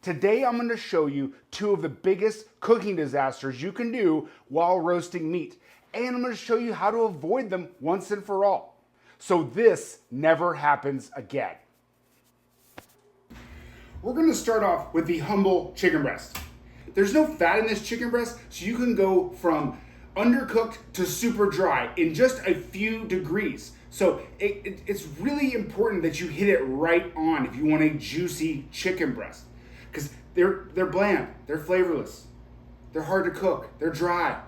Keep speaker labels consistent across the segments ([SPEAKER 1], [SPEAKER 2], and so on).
[SPEAKER 1] Today I'm going to show you two of the biggest cooking disasters you can do while roasting meat. And I'm going to show you how to avoid them once and for all, so this never happens again. We're going to start off with the humble chicken breast. There's no fat in this chicken breast, so you can go from undercooked to super dry in just a few degrees. So it's really important that you hit it right on if you want a juicy chicken breast, because they're bland, they're flavorless, they're hard to cook, they're dry.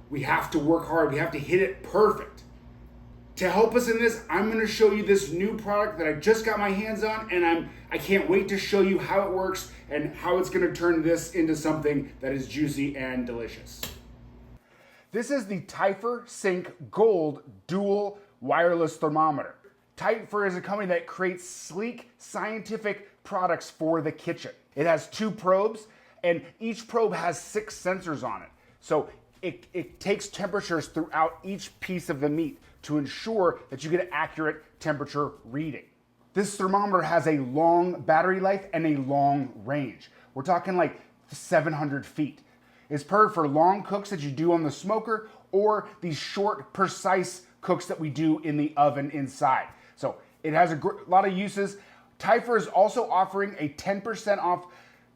[SPEAKER 1] We have to work hard, we have to hit it perfect. To help us in this, I'm going to show you this new product that I just got my hands on, and I can't wait to show you how it works and how it's going to turn this into something that is juicy and delicious. This is the Typhur Sync Gold Dual Wireless Thermometer. Typhur is a company that creates sleek, scientific products for the kitchen. It has 2 probes, and each probe has 6 sensors on it. So it takes temperatures throughout each piece of the meat to ensure that you get an accurate temperature reading. This thermometer has a long battery life and a long range. We're talking like 700 feet. It's perfect for long cooks that you do on the smoker or these short, precise cooks that we do in the oven inside. So it has a lot of uses. Typhur is also offering a 10% off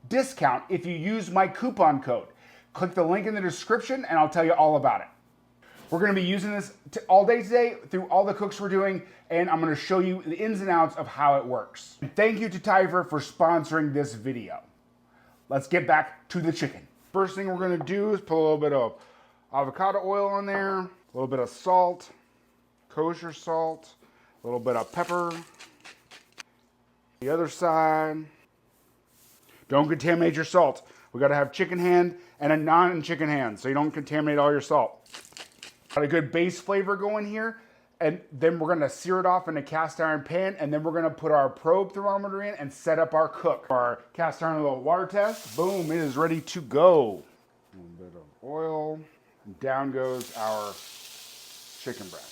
[SPEAKER 1] discount if you use my coupon code. Click the link in the description and I'll tell you all about it. We're going to be using this all day today through all the cooks we're doing, and I'm going to show you the ins and outs of how it works. And thank you to Typhur for sponsoring this video. Let's get back to the chicken. First thing we're going to do is put a little bit of avocado oil on there, a little bit of salt, kosher salt, a little bit of pepper. The other side. Don't contaminate your salt. We got to have chicken hand and a non-chicken hand, so you don't contaminate all your salt. Got a good base flavor going here, and then we're gonna sear it off in a cast iron pan, and then we're gonna put our probe thermometer in and set up our cook. Our cast iron little water test, boom, it is ready to go. A little bit of oil, and down goes our chicken breast.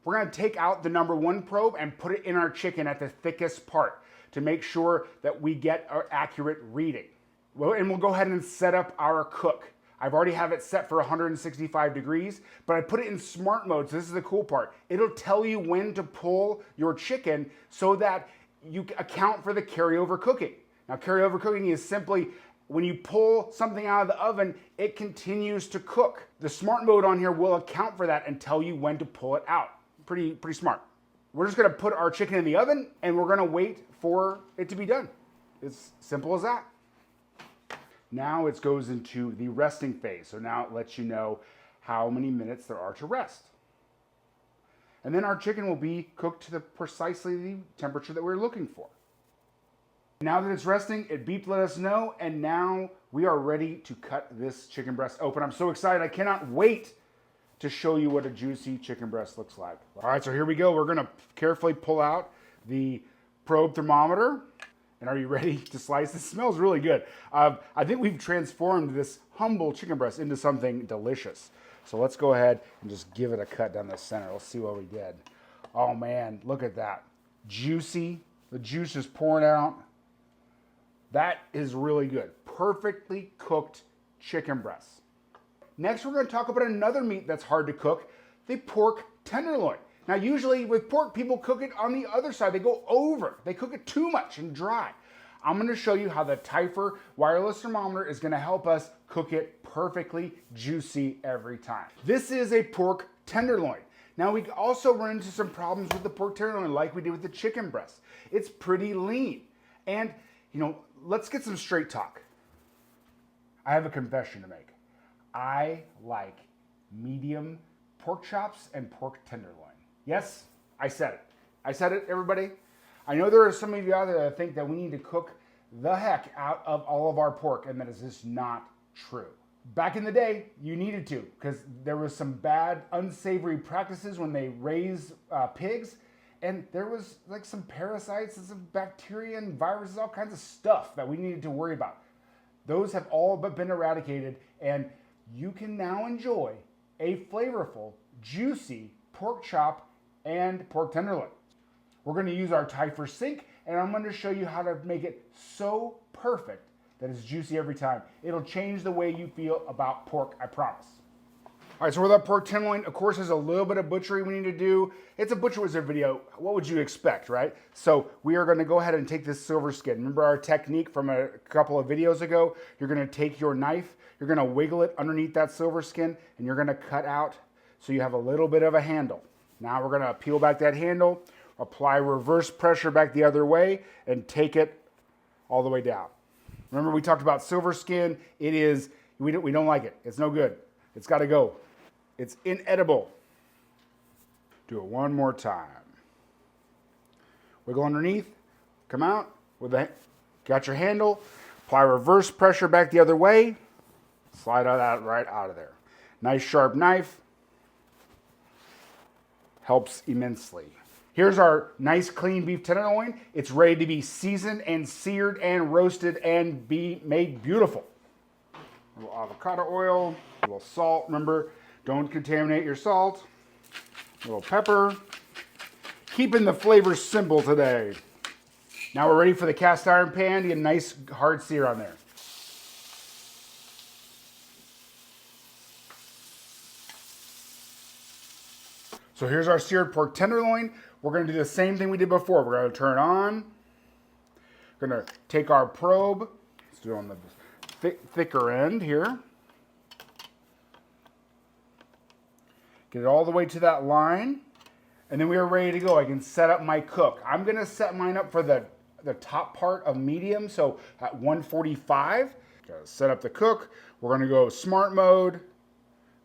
[SPEAKER 1] We're gonna take out the number 1 probe and put it in our chicken at the thickest part to make sure that we get our accurate reading. Well, and we'll go ahead and set up our cook. I've already have it set for 165 degrees, but I put it in smart mode, so this is the cool part. It'll tell you when to pull your chicken so that you account for the carryover cooking. Now, carryover cooking is simply when you pull something out of the oven, it continues to cook. The smart mode on here will account for that and tell you when to pull it out. Pretty smart. We're just gonna put our chicken in the oven and we're gonna wait for it to be done. It's simple as that. Now it goes into the resting phase. So now it lets you know how many minutes there are to rest. And then our chicken will be cooked to precisely the temperature that we're looking for. Now that it's resting, it beeped, let us know, and now we are ready to cut this chicken breast open. I'm so excited, I cannot wait to show you what a juicy chicken breast looks like. All right, so here we go. We're gonna carefully pull out the probe thermometer. And are you ready to slice? This smells really good. I think we've transformed this humble chicken breast into something delicious. So let's go ahead and just give it a cut down the center. Let's see what we did. Oh man, look at that. Juicy, the juice is pouring out. That is really good. Perfectly cooked chicken breast. Next, we're gonna talk about another meat that's hard to cook, the pork tenderloin. Now, usually with pork, people cook it on the other side. They go over. They cook it too much and dry. I'm going to show you how the Typhur wireless thermometer is going to help us cook it perfectly juicy every time. This is a pork tenderloin. Now, we also run into some problems with the pork tenderloin like we did with the chicken breast. It's pretty lean. And, let's get some straight talk. I have a confession to make. I like medium pork chops and pork tenderloin. Yes, I said it. I said it, everybody. I know there are some of you out there that think that we need to cook the heck out of all of our pork, and that is just not true. Back in the day, you needed to, because there was some bad, unsavory practices when they raised pigs, and there was like some parasites and some bacteria and viruses, all kinds of stuff that we needed to worry about. Those have all but been eradicated, and you can now enjoy a flavorful, juicy pork chop and pork tenderloin. We're going to use our Typhur Sync, and I'm going to show you how to make it so perfect that it's juicy every time. It'll change the way you feel about pork, I promise. All right, so with our pork tenderloin, of course, there's a little bit of butchery we need to do. It's a Butcher Wizard video. What would you expect, right? So we are going to go ahead and take this silver skin. Remember our technique from a couple of videos ago? You're going to take your knife, you're going to wiggle it underneath that silver skin, and you're going to cut out so you have a little bit of a handle. Now we're going to peel back that handle, apply reverse pressure back the other way, and take it all the way down. Remember we talked about silver skin. It is, we don't like it. It's no good. It's got to go. It's inedible. Do it one more time. Wiggle underneath, come out, got your handle, apply reverse pressure back the other way, slide that right out of there. Nice sharp knife, helps immensely. Here's our nice clean beef tenderloin. It's ready to be seasoned and seared and roasted and be made beautiful. A little avocado oil, a little salt, remember, don't contaminate your salt. A little pepper. Keeping the flavors simple today. Now we're ready for the cast iron pan to get a nice hard sear on there. So here's our seared pork tenderloin. We're going to do the same thing we did before. We're going to turn it on. We're going to take our probe. Let's do it on the thicker end here. Get it all the way to that line, and then we are ready to go. I can set up my cook. I'm gonna set mine up for the top part of medium, so at 145. Gotta set up the cook. We're gonna go smart mode,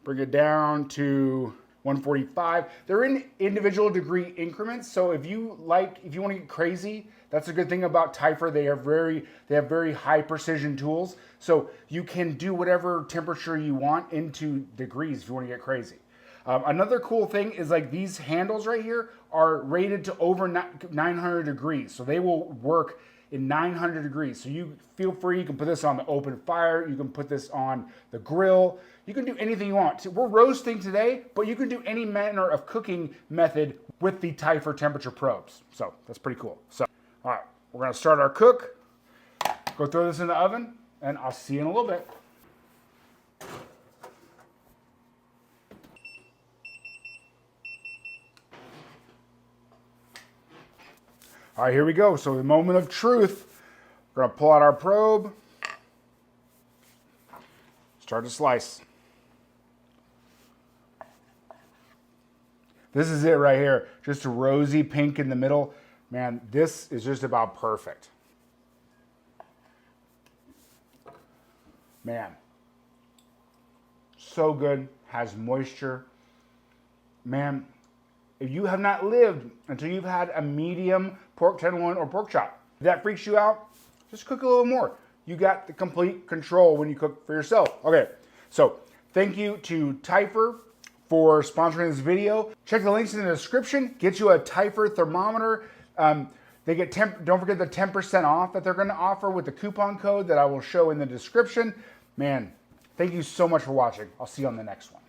[SPEAKER 1] bring it down to 145. They're in individual degree increments, so if you want to get crazy, that's a good thing about Typhur. They have very high precision tools, so you can do whatever temperature you want into degrees if you want to get crazy. Another cool thing is like these handles right here are rated to over 900 degrees. So they will work in 900 degrees. So you feel free, you can put this on the open fire, you can put this on the grill, you can do anything you want. We're roasting today, but you can do any manner of cooking method with the Typhur temperature probes. So that's pretty cool. So, all right, we're gonna start our cook, go throw this in the oven, and I'll see you in a little bit. All right, here we go. So the moment of truth. We're gonna pull out our probe. Start to slice. This is it right here. Just a rosy pink in the middle. Man, this is just about perfect. Man, so good, has moisture. Man, if you have not lived until you've had a medium pork tenderloin or pork chop, if that freaks you out, just cook a little more. You got the complete control when you cook for yourself. Okay, so thank you to Typhur for sponsoring this video. Check the links in the description. Get you a Typhur thermometer. They get don't forget the 10% off that they're going to offer with the coupon code that I will show in the description. Man, thank you so much for watching. I'll see you on the next one.